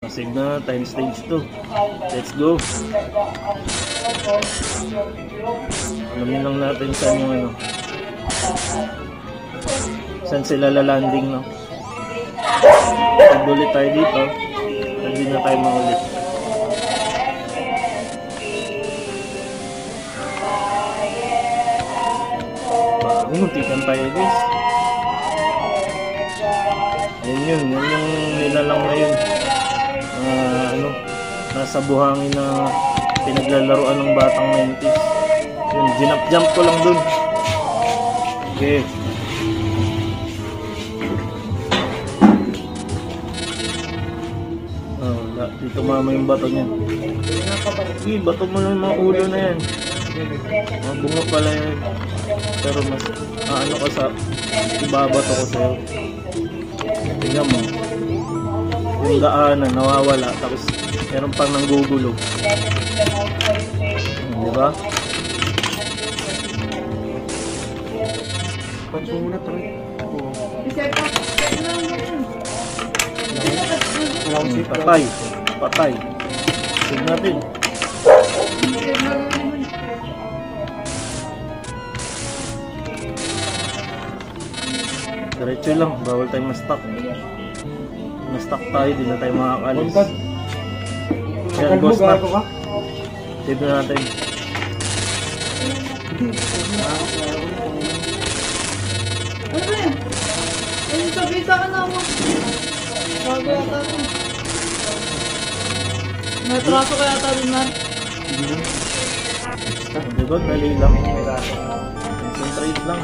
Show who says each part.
Speaker 1: Save na, time stage 2. Let's go. Alamin lang natin saan yung ano. Saan sila lalanding, no? Pag ulit tayo dito, hindi na tayo maulit. Muntikan tayo, guys. Yan yung nilalang na yun. Nasa buhangin na pinaglalaroan ng batang 90s. Yun, ginap-jump ko lang dun. Okay. Dito mama yung bato niya. Okay, bato mo lang yung mga ulo na yan. Mga bunga pala yan. Pero mas ano ka sa ibabato ko sa'yo. Tingnan mo. Yung daanan nawawala, tapos meron pang nanggugulo. Diba?
Speaker 2: Panso muna tayo.
Speaker 1: Patay. Patay. Save natin. Diretso lang, bawal tayo ma-stuck. Na-stuck tayo, di na tayo makakalis. Yan, boss na. Save na natin.
Speaker 3: Ano ba yan? Ayun, sabihin sa akin ako. Bago yata ito. May traso kaya ata din, man.
Speaker 1: Diba, dali lang. Concentrate lang.